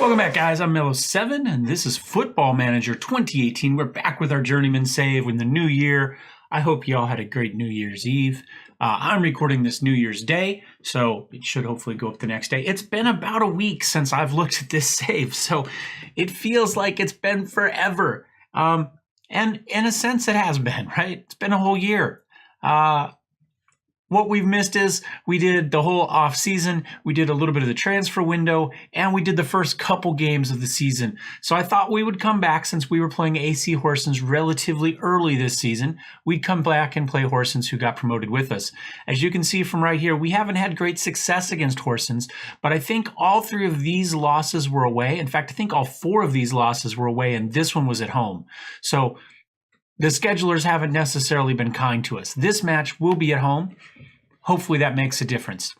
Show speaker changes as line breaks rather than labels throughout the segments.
Welcome back, guys. I'm Mellowseven, and this is Football Manager 2018. We're back with our Journeyman save in the new year. I hope you all had a great New Year's Eve. I'm recording this New Year's Day, so it should hopefully go up the next day. It's been about a week since I've looked at this save, so it feels like it's been forever. And in a sense, it has been, right? It's been a whole year. What we've missed is we did the whole off season, we did a little bit of the transfer window, and we did the first couple games of the season. So I thought we would come back since we were playing AC Horsens relatively early this season. We'd come back and play Horsens, who got promoted with us. As you can see from right here, we haven't had great success against Horsens, but I think all three of these losses were away. In fact, I think all four of these losses were away, and this one was at home. So the schedulers haven't necessarily been kind to us. This match will be at home. Hopefully that makes a difference.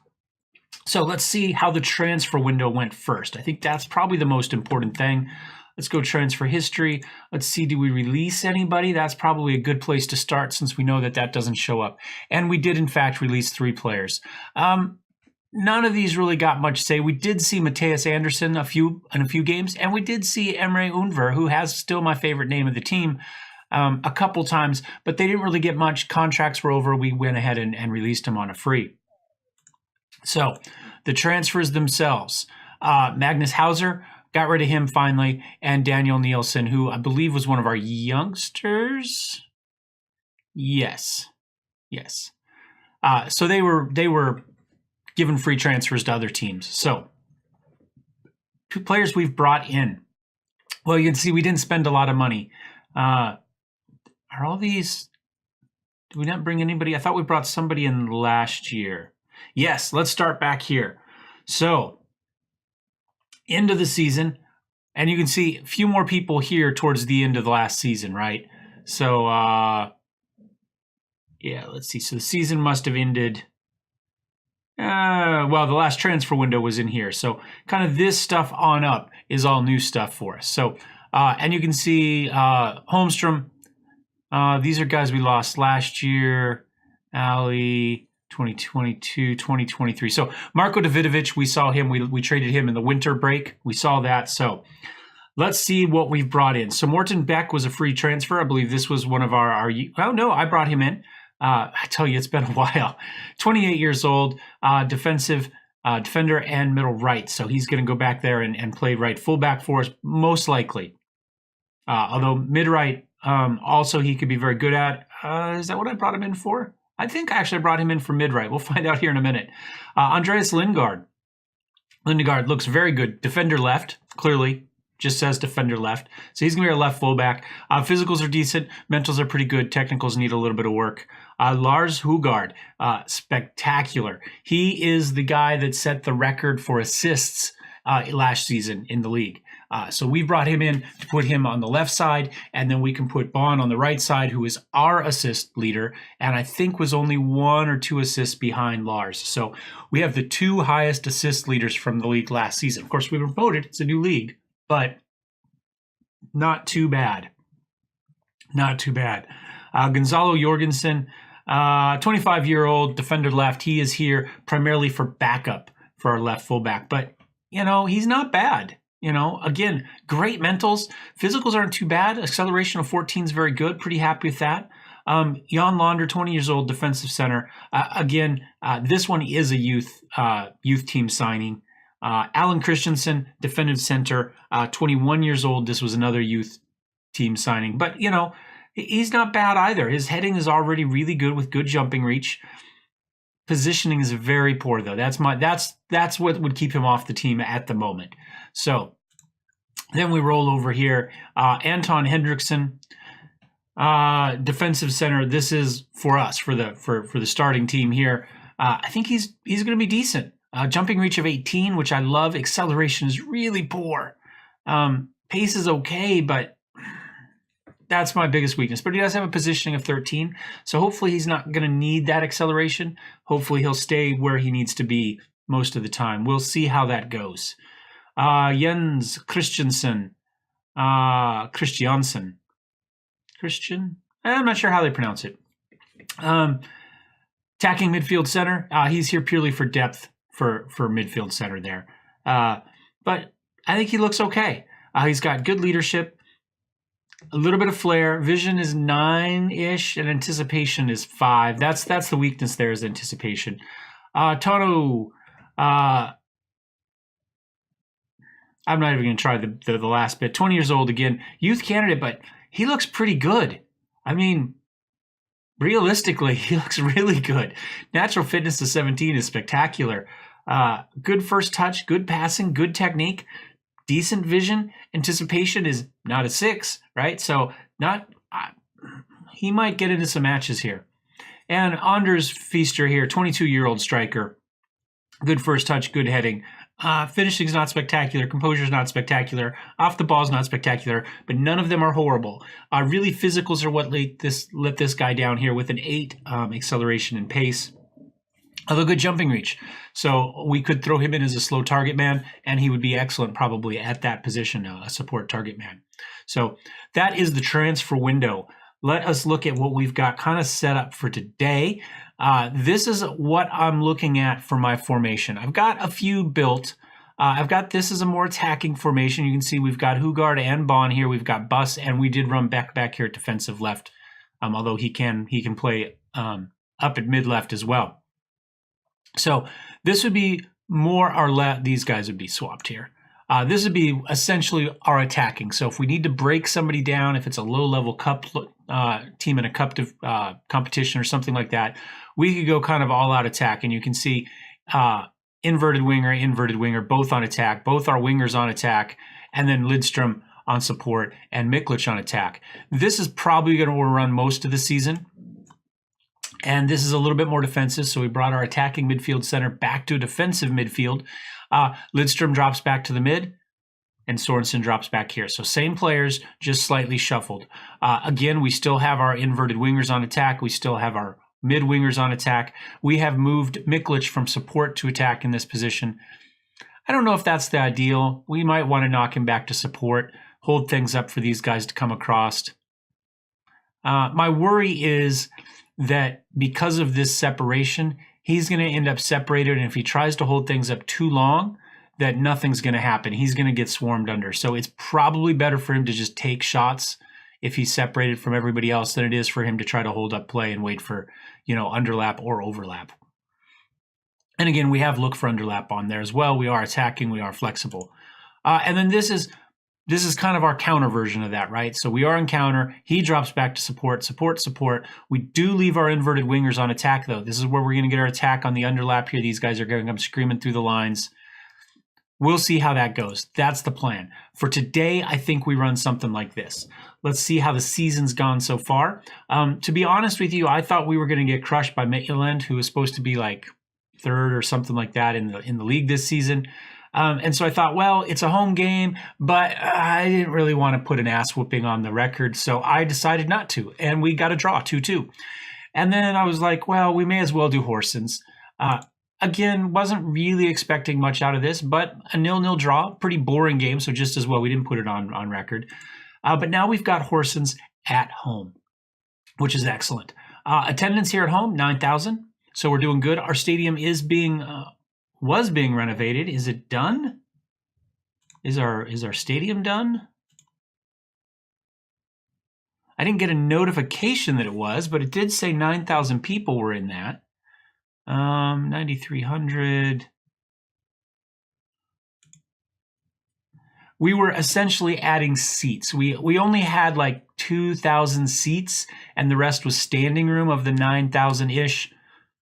So let's see how the transfer window went first. I think that's probably the most important thing. Let's go transfer history. Let's see, do we release anybody? That's probably a good place to start since we know that that doesn't show up. And we did, in fact, release 3 players. None of these really got much say. We did see Matthias Andersson in a few games, and we did see Emre Unver, who has still my favorite name of the team, a couple times, but they didn't really get much. Contracts were over. We went ahead and released him on a free. So the transfers themselves, Magnus Hauser, got rid of him finally, and Daniel Nielsen, who I believe was one of our youngsters. Yes. So they were given free transfers to other teams. So 2 players we've brought in. Well, you can see we didn't spend a lot of money. Are all these, did we not bring anybody? I thought we brought somebody in last year. Yes, let's start back here. So, end of the season, and you can see a few more people here towards the end of the last season, right? So, yeah, let's see. So the season must have ended, well, the last transfer window was in here. So kind of this stuff on up is all new stuff for us. So, and you can see Holmstrom. These are guys we lost last year. Ali, 2022, 2023. So Marko Davidovic, we saw him. We traded him in the winter break. We saw that. So let's see what we've brought in. So Morten Beck was a free transfer. I believe this was one of our oh, no, I brought him in. I tell you, it's been a while. 28 years old, defensive defender and middle right. So he's going to go back there and play right fullback for us, most likely. Although mid-right, also he could be very good at. Is that what I brought him in for? I think I actually brought him in for mid-right. We'll find out here in a minute. Andreas Lindgaard. Lindgaard looks very good. Defender left, clearly. Just says defender left. So he's going to be our left fullback. Physicals are decent. Mentals are pretty good. Technicals need a little bit of work. Lars Hugard, spectacular. He is the guy that set the record for assists last season in the league. So we brought him in to put him on the left side, and then we can put Bond on the right side, who is our assist leader, and I think was only 1 or 2 assists behind Lars. So we have the 2 highest assist leaders from the league last season. Of course, we were promoted. It's a new league, but not too bad. Not too bad. Gonzalo Jorgensen, 25-year-old defender left. He is here primarily for backup for our left fullback, but he's not bad. Again, great mentals. Physicals aren't too bad. Acceleration of 14 is very good. Pretty happy with that. Jan Launder, 20 years old, defensive center. Again, this one is a youth team signing. Alan Christensen, defensive center, 21 years old. This was another youth team signing. But, he's not bad either. His heading is already really good with good jumping reach. Positioning is very poor, though. That's what would keep him off the team at the moment. So then we roll over here. Anton Hendrickson, defensive center. This is for us for the starting team here. I think he's going to be decent. Jumping reach of 18, which I love. Acceleration is really poor. Pace is okay, but that's my biggest weakness. But he does have a positioning of 13, so hopefully he's not going to need that acceleration. Hopefully he'll stay where he needs to be most of the time. We'll see how that goes. Jens Christiansen. Christian? I'm not sure how they pronounce it. Attacking midfield center. He's here purely for depth for midfield center there. But I think he looks okay. He's got good leadership, a little bit of flair. Vision is 9-ish, and anticipation is 5. That's the weakness there, is anticipation. Tono, I'm not even going to try the last bit. 20 years old again, youth candidate, but he looks pretty good. I mean, realistically, he looks really good. Natural fitness to 17 is spectacular. Good first touch, good passing, good technique, decent vision. Anticipation is not a 6, right? So he might get into some matches here. And Anders Feaster here, 22-year-old striker. Good first touch, good heading. Finishing's not spectacular. Composure's not spectacular. Off the ball's not spectacular, but none of them are horrible. Really, physicals are what let this guy down here with an 8 acceleration and pace. Although good jumping reach. So we could throw him in as a slow target man, and he would be excellent probably at that position, a support target man. So that is the transfer window. Let us look at what we've got kind of set up for today. This is what I'm looking at for my formation. I've got a few built. I've got this as a more attacking formation. You can see we've got Hugard and Bon here. We've got Bus, and we did run back here at defensive left, although he can play up at mid left as well. So this would be more our left. These guys would be swapped here. This would be essentially our attacking. So if we need to break somebody down, if it's a low-level cup team in a cup competition or something like that, we could go kind of all-out attack. And you can see inverted winger, both on attack, both our wingers on attack, and then Lidstrom on support and Miklic on attack. This is probably going to run most of the season. And this is a little bit more defensive, so we brought our attacking midfield center back to a defensive midfield. Lidstrom drops back to the mid, and Sorensen drops back here. So same players, just slightly shuffled. Again, we still have our inverted wingers on attack. We still have our mid wingers on attack. We have moved Miklic from support to attack in this position. I don't know if that's the ideal. We might want to knock him back to support, hold things up for these guys to come across. My worry is that because of this separation, he's going to end up separated, and if he tries to hold things up too long, that nothing's going to happen. He's going to get swarmed under. So it's probably better for him to just take shots if he's separated from everybody else than it is for him to try to hold up play and wait for, underlap or overlap. And again, we have look for underlap on there as well. We are attacking, we are flexible. And then this is kind of our counter version of that, right? So we are in counter. He drops back to support. We do leave our inverted wingers on attack, though. This is where we're going to get our attack on the underlap here. These guys are going to come screaming through the lines. We'll see how that goes. That's the plan. For today, I think we run something like this. Let's see how the season's gone so far. To be honest with you, I thought we were going to get crushed by Midtjylland, who was supposed to be like third or something like that in the league this season. And so I thought, well, it's a home game, but I didn't really want to put an ass whooping on the record, so I decided not to, and we got a draw, 2-2. And then I was like, well, we may as well do Horsens. Again, wasn't really expecting much out of this, but a 0-0 draw, pretty boring game, so just as well we didn't put it on record. But now we've got Horsens at home, which is excellent. Attendance here at home, 9,000, so we're doing good. Our stadium was being renovated. Is it done? Is our stadium done? I didn't get a notification that it was, but it did say 9,000 people were in that. 9,300. We were essentially adding seats. We only had like 2,000 seats, and the rest was standing room of the 9,000-ish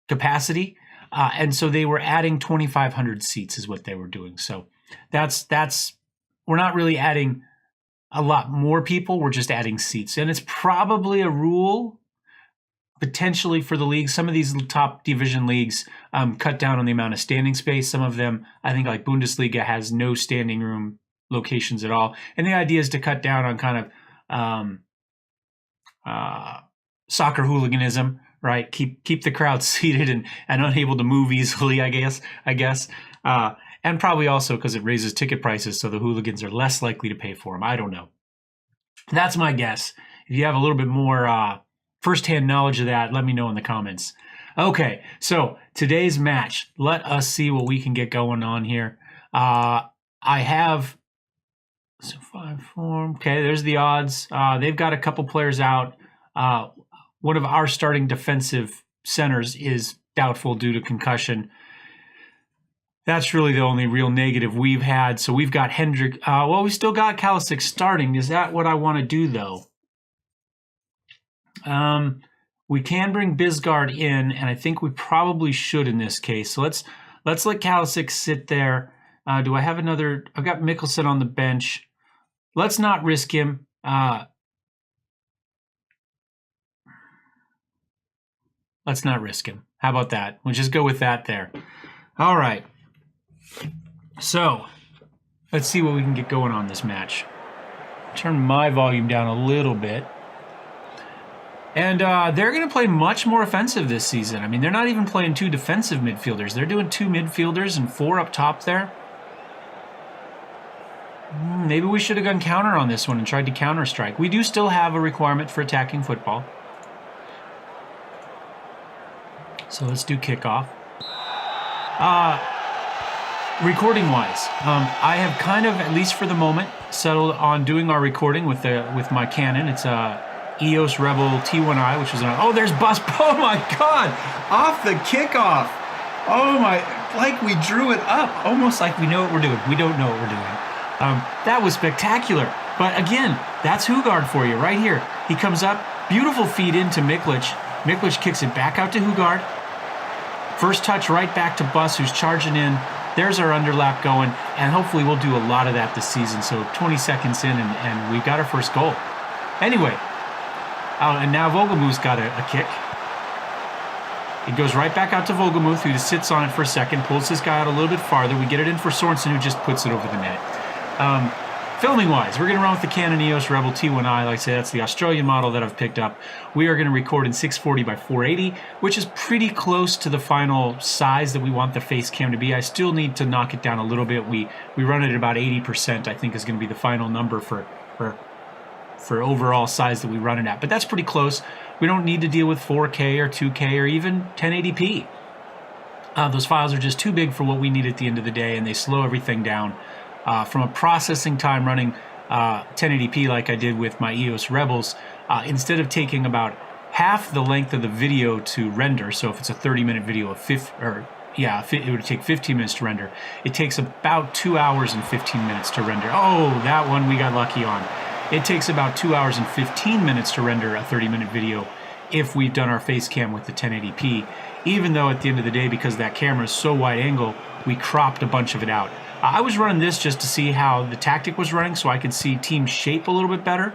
capacity. And so they were adding 2,500 seats is what they were doing. So we're not really adding a lot more people. We're just adding seats. And it's probably a rule potentially for the league. Some of these top division leagues cut down on the amount of standing space. Some of them, I think like Bundesliga has no standing room locations at all. And the idea is to cut down on kind of soccer hooliganism. Right, keep the crowd seated and unable to move easily, I guess, and probably also because it raises ticket prices, so the hooligans are less likely to pay for them. I don't know. That's my guess. If you have a little bit more firsthand knowledge of that, let me know in the comments. Okay, so today's match. Let us see what we can get going on here. I have So 5-4. Okay, there's the odds. They've got a couple players out. One of our starting defensive centers is doubtful due to concussion. That's really the only real negative we've had. So we've got Hendrick. Well, we still got Kalisic starting. Is that what I want to do, though? We can bring Bisgaard in, and I think we probably should in this case. So let's let Kalisic sit there. Do I have another? I've got Mikkelsen on the bench. Let's not risk him. Let's not risk him. How about that? We'll just go with that there. All right. So let's see what we can get going on this match. Turn my volume down a little bit. And they're going to play much more offensive this season. I mean, they're not even playing 2 defensive midfielders. They're doing 2 midfielders and 4 up top there. Maybe we should have gone counter on this one and tried to counter-strike. We do still have a requirement for attacking football. So let's do kickoff. Recording-wise, I have kind of, at least for the moment, settled on doing our recording with my Canon. It's EOS Rebel T1i, which was there's Bus. Oh my God! Off the kickoff. Oh my! Like we drew it up, almost like we know what we're doing. We don't know what we're doing. That was spectacular. But again, that's Hugard for you right here. He comes up, beautiful feed into Miklic. Miklic kicks it back out to Hugard. First touch right back to Bus, who's charging in. There's our underlap going, and hopefully we'll do a lot of that this season. So 20 seconds in, and we've got our first goal. Anyway, and now Vogelmuth's got a kick. It goes right back out to Vogelmuth, who just sits on it for a second, pulls this guy out a little bit farther. We get it in for Sorensen, who just puts it over the net. Filming-wise, we're going to run with the Canon EOS Rebel T1i. Like I said, that's the Australian model that I've picked up. We are going to record in 640 by 480, which is pretty close to the final size that we want the face cam to be. I still need to knock it down a little bit. We run it at about 80%, I think is going to be the final number for overall size that we run it at. But that's pretty close. We don't need to deal with 4K or 2K or even 1080p. Those files are just too big for what we need at the end of the day, and they slow everything down. From a processing time running 1080p like I did with my EOS Rebels, instead of taking about half the length of the video to render, so if it's a 30-minute video of it would take 15 minutes to render. It takes about 2 hours and 15 minutes to render. Oh, that one we got lucky on. It takes about 2 hours and 15 minutes to render a 30-minute video if we've done our face cam with the 1080p, even though at the end of the day, because that camera is so wide angle, we cropped a bunch of it out. I was running this just to see how the tactic was running so I could see team shape a little bit better.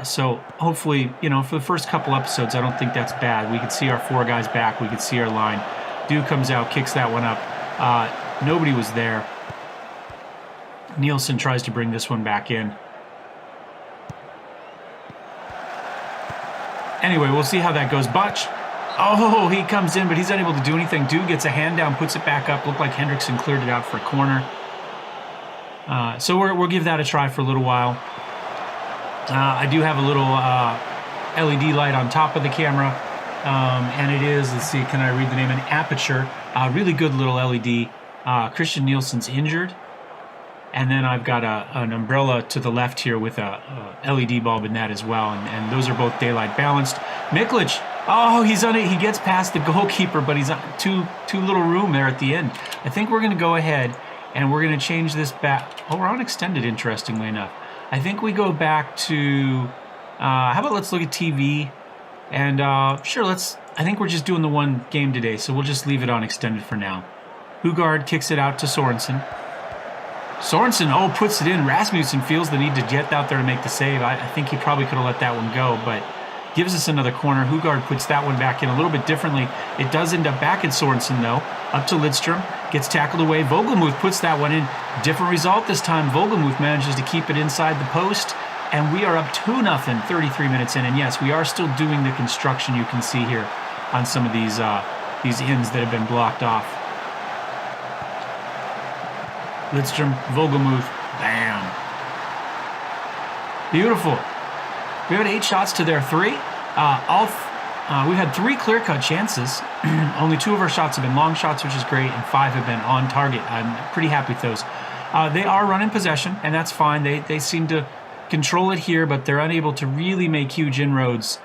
So hopefully, for the first couple episodes, I don't think that's bad. We could see our 4 guys back. We could see our line. Dude comes out, kicks that one up. Nobody was there. Nielsen tries to bring this one back in. Anyway, we'll see how that goes. Butch. Oh, he comes in, but he's unable to do anything. Dude gets a hand down, puts it back up. Looked like Hendrickson cleared it out for a corner. So we'll give that a try for a little while. I do have a little LED light on top of the camera. And it is, let's see, can I read the name? An Aperture. Really good little LED. Christian Nielsen's injured. And then I've got an umbrella to the left here with a LED bulb in that as well. And those are both daylight balanced. Miklic. Oh, he's on it. He gets past the goalkeeper, but he's on too little room there at the end. I think we're going to go ahead and we're going to change this back. Oh, we're on extended, interestingly enough. I think we go back to, how about let's look at TV? And sure, I think we're just doing the one game today, so we'll just leave it on extended for now. Hugard kicks it out to Sorensen. Sorensen, puts it in. Rasmussen feels the need to get out there to make the save. I think he probably could have let that one go, but gives us another corner. Hugard puts that one back in a little bit differently. It does end up back at Sorensen, though. Up to Lidstrom. Gets tackled away. Vogelmuth puts that one in. Different result this time. Vogelmuth manages to keep it inside the post. And we are up 2-0, 33 minutes in. And yes, we are still doing the construction you can see here on some of these ends that have been blocked off. Lidstrom, Vogelmuth. Bam. Beautiful. We had 8 shots to their 3. We've had 3 clear-cut chances. Only 2 of our shots have been long shots, which is great, and 5 have been on target. I'm pretty happy with those. They are running possession, and that's fine. They seem to control it here, but they're unable to really make huge inroads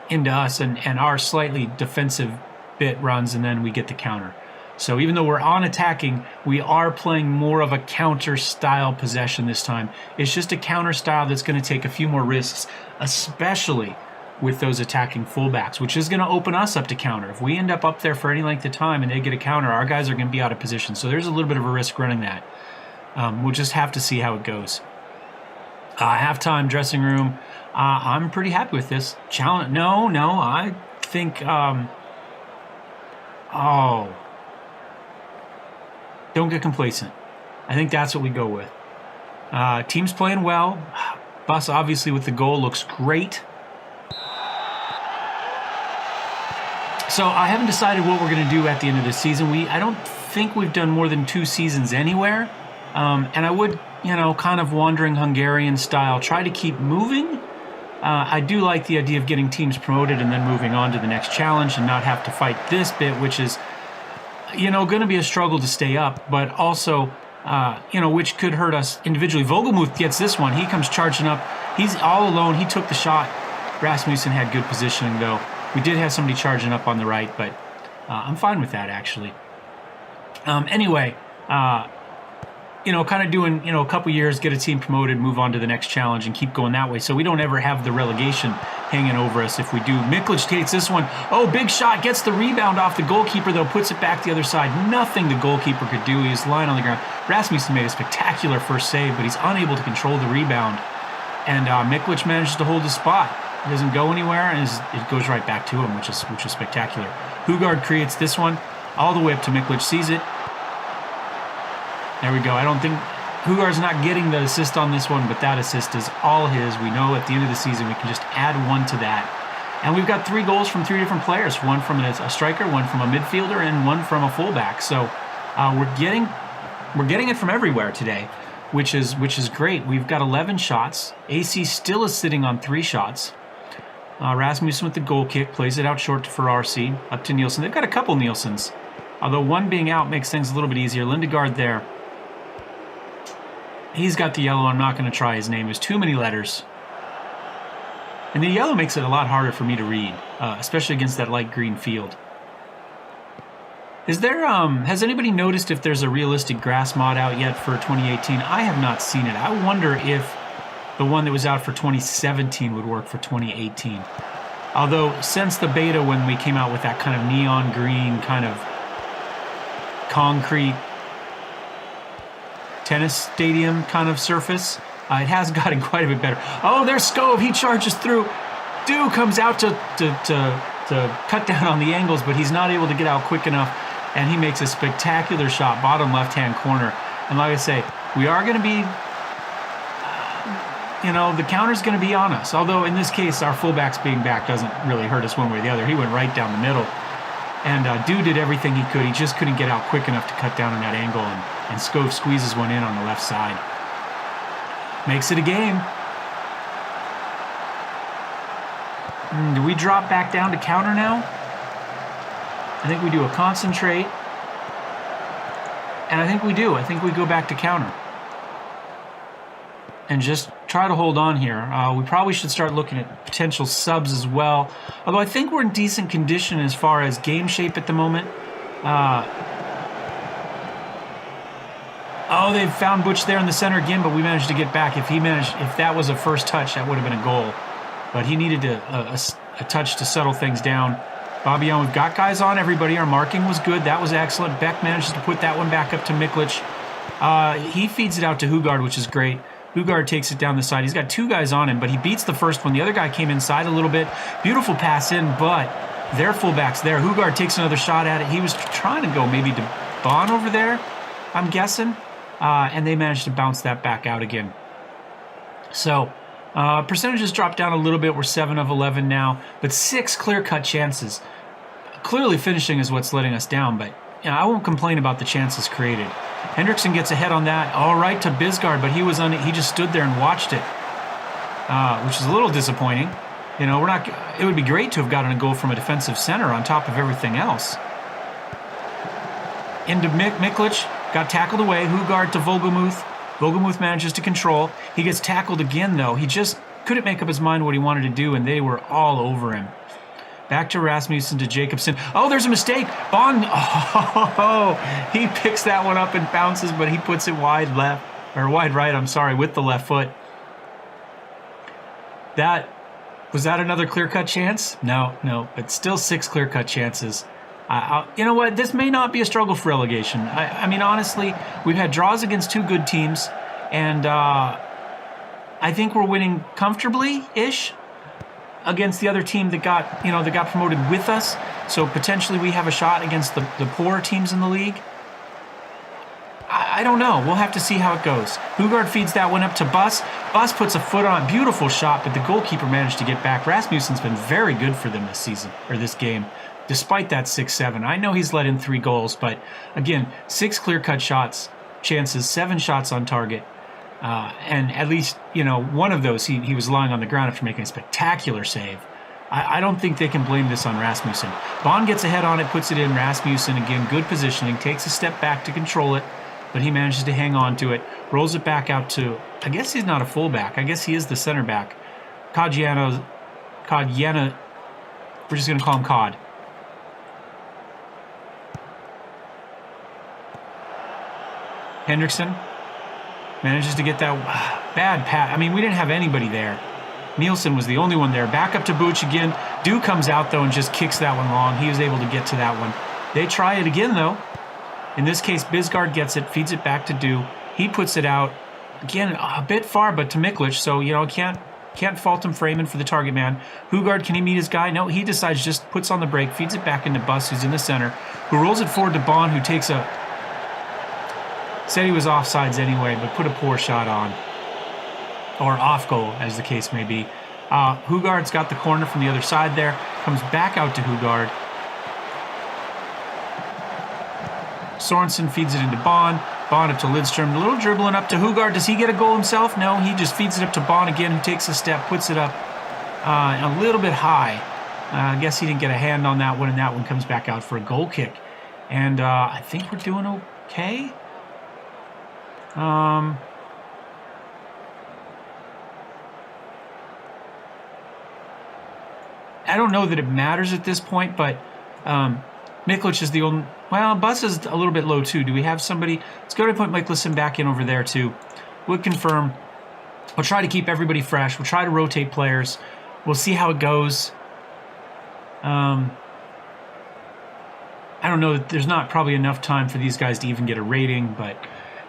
into us and our slightly defensive bit runs, and then we get the counter. So even though we're on attacking, we are playing more of a counter-style possession this time. It's just a counter style that's going to take a few more risks, especially with those attacking fullbacks, which is going to open us up to counter. If we end up there for any length of time and they get a counter, our guys are going to be out of position. So there's a little bit of a risk running that. We'll just have to see how it goes. Halftime, dressing room. I'm pretty happy with this. Challenge? No, I think... Don't get complacent. I think that's what we go with. Team's playing well. Bus, obviously, with the goal, looks great. So I haven't decided what we're going to do at the end of the season. I don't think we've done more than 2 seasons anywhere. And I would, kind of wandering Hungarian style, try to keep moving. I do like the idea of getting teams promoted and then moving on to the next challenge and not have to fight this bit, which is, going to be a struggle to stay up, but also, which could hurt us individually. Vogelmuth gets this one. He comes charging up. He's all alone. He took the shot. Rasmussen had good positioning, though. We did have somebody charging up on the right, but I'm fine with that, actually. Anyway, kind of doing, a couple years, get a team promoted, move on to the next challenge, and keep going that way. So we don't ever have the relegation hanging over us if we do. Miklic takes this one. Oh, big shot. Gets the rebound off the goalkeeper, though. Puts it back the other side. Nothing the goalkeeper could do. He was lying on the ground. Rasmussen made a spectacular first save, but he's unable to control the rebound. And Miklic manages to hold his spot. He doesn't go anywhere, and it goes right back to him, which is spectacular. Hugard creates this one all the way up to Miklic. Sees it. There we go. I don't think Hugard's not getting the assist on this one, but that assist is all his. We know at the end of the season we can just add one to that. And we've got 3 goals from 3 different players. One from a striker, one from a midfielder, and one from a fullback. So we're getting it from everywhere today, which is great. We've got 11 shots. AC still is sitting on 3 shots. Rasmussen with the goal kick, plays it out short for RC, up to Nielsen. They've got a couple Nielsens, although one being out makes things a little bit easier. Lindegaard there. He's got the yellow. I'm not going to try his name. There's too many letters. And the yellow makes it a lot harder for me to read, especially against that light green field. Is there, has anybody noticed if there's a realistic grass mod out yet for 2018? I have not seen it. I wonder if the one that was out for 2017 would work for 2018. Although, since the beta, when we came out with that kind of neon green kind of concrete tennis stadium kind of surface, it has gotten quite a bit better. Oh, there's Skov. He charges through. Dew comes out to cut down on the angles, but he's not able to get out quick enough, and he makes a spectacular shot, bottom left-hand corner. And like I say, we are going to be, the counter's going to be on us. Although in this case, our fullbacks being back doesn't really hurt us one way or the other. He went right down the middle. And Dew did everything he could. He just couldn't get out quick enough to cut down on that angle, and Skov squeezes one in on the left side. Makes it a game. Do we drop back down to counter now? I think we do a concentrate. And I think we do. I think we go back to counter. And just try to hold on here. We probably should start looking at potential subs as well. Although I think we're in decent condition as far as game shape at the moment. They've found Butch there in the center again, but we managed to get back. If that was a first touch, that would have been a goal. But he needed a touch to settle things down. Bobbion, we've got guys on everybody. Our marking was good. That was excellent. Beck manages to put that one back up to Miklic. He feeds it out to Hugard, which is great. Hugard takes it down the side. He's got 2 guys on him, but he beats the first one. The other guy came inside a little bit. Beautiful pass in, but their fullback's there. Hugard takes another shot at it. He was trying to go maybe to Bon over there, I'm guessing. And they managed to bounce that back out again. So percentages dropped down a little bit. We're 7 of 11 now, but 6 clear-cut chances. Clearly finishing is what's letting us down, but I won't complain about the chances created. Hendrickson gets ahead on that. All right to Bisgaard, but he just stood there and watched it, which is a little disappointing. It would be great to have gotten a goal from a defensive center on top of everything else. Into Miklic. got tackled away. Hugard to Vogelmuth. Vogelmuth manages to control. He gets tackled again, though. He just couldn't make up his mind what he wanted to do, and they were all over him. Back to Rasmussen to Jacobson. Oh, there's a mistake. Bond, he picks that one up and bounces, but he puts it wide left, or wide right, I'm sorry, with the left foot. Was that another clear-cut chance? No, but still 6 clear-cut chances. You know what? This may not be a struggle for relegation. I mean, honestly, we've had draws against 2 good teams, and I think we're winning comfortably-ish against the other team that got promoted with us. So potentially we have a shot against the poorer teams in the league. I don't know. We'll have to see how it goes. Hugard feeds that one up to Bus. Bus puts a foot on. Beautiful shot, but the goalkeeper managed to get back. Rasmussen's been very good for them this season, or this game, despite that 6-7. I know he's let in 3 goals, but again, 6 clear-cut chances, 7 shots on target. And at least, one of those, he was lying on the ground after making a spectacular save. I don't think they can blame this on Rasmussen. Bond gets ahead on it, puts it in. Rasmussen, again, good positioning, takes a step back to control it, but he manages to hang on to it, rolls it back out to, I guess he's not a fullback. I guess he is the center back. Codjana, we're just going to call him Cod. Hendrickson manages to get that bad pass. I mean, we didn't have anybody there. Nielsen was the only one there. Back up to Booch again. Dew comes out, though, and just kicks that one long. He was able to get to that one. They try it again, though. In this case, Bisgaard gets it, feeds it back to Dew. He puts it out, again, a bit far, but to Miklic, so, can't fault him for aiming for the target man. Hugard, can he meet his guy? No, he decides, just puts on the brake, feeds it back into Bus, who's in the center, who rolls it forward to Bond, who takes said he was offsides anyway, but put a poor shot on. Or off goal, as the case may be. Hugard's got the corner from the other side there. Comes back out to Hugard. Sorensen feeds it into Bond. Bond up to Lidström. A little dribbling up to Hugard. Does he get a goal himself? No, he just feeds it up to Bond again, who takes a step, puts it up a little bit high. I guess he didn't get a hand on that one, and that one comes back out for a goal kick. And I think we're doing okay. I don't know that it matters at this point, but Miklic is the only... Well, Bus is a little bit low, too. Do we have somebody? Let's go to put Mikkelsen back in over there, too. We'll confirm. We'll try to keep everybody fresh. We'll try to rotate players. We'll see how it goes. I don't know. There's not probably enough time for these guys to even get a rating, but...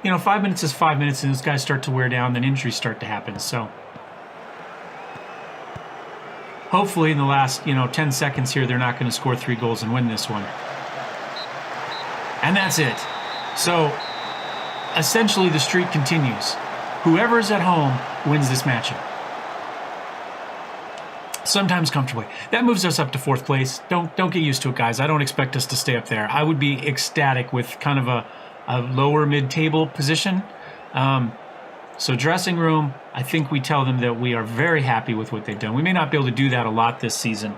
5 minutes is 5 minutes, and those guys start to wear down, then injuries start to happen. So hopefully in the last, 10 seconds here, they're not going to score 3 goals and win this one. And that's it. So essentially the streak continues. Whoever's at home wins this matchup. Sometimes comfortably. That moves us up to 4th place. Don't get used to it, guys. I don't expect us to stay up there. I would be ecstatic with kind of a lower mid-table position. So dressing room, I think we tell them that we are very happy with what they've done. We may not be able to do that a lot this season.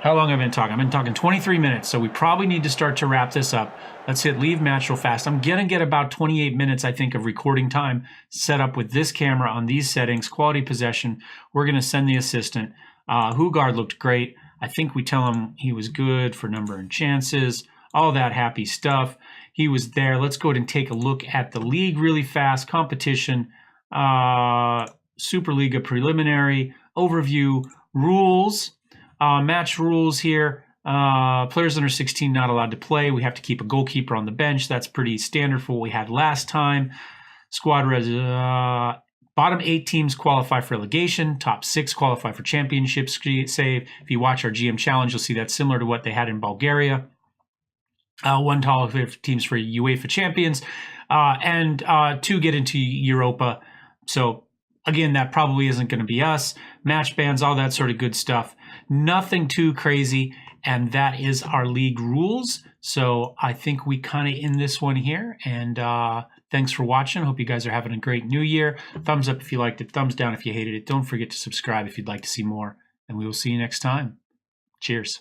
How long have I been talking? I've been talking 23 minutes, so we probably need to start to wrap this up. Let's hit leave match real fast. I'm going to get about 28 minutes, I think, of recording time set up with this camera on these settings, quality possession. We're going to send the assistant. Hugard looked great. I think we tell him he was good for number and chances, all that happy stuff. He was there. Let's go ahead and take a look at the league really fast. Competition, Superliga preliminary, overview, rules, match rules here. Players under 16 not allowed to play. We have to keep a goalkeeper on the bench. That's pretty standard for what we had last time. Squad bottom 8 teams qualify for relegation. Top 6 qualify for championship save. If you watch our GM challenge, you'll see that's similar to what they had in Bulgaria. 1 top 5 teams for UEFA champions, and 2 get into Europa. So again, that probably isn't going to be us. Match bans, all that sort of good stuff. Nothing too crazy, and that is our league rules. So I think we kind of end this one here, and thanks for watching. Hope you guys are having a great new year. Thumbs up if you liked it, thumbs down if you hated it. Don't forget to subscribe if you'd like to see more, and we will see you next time. Cheers.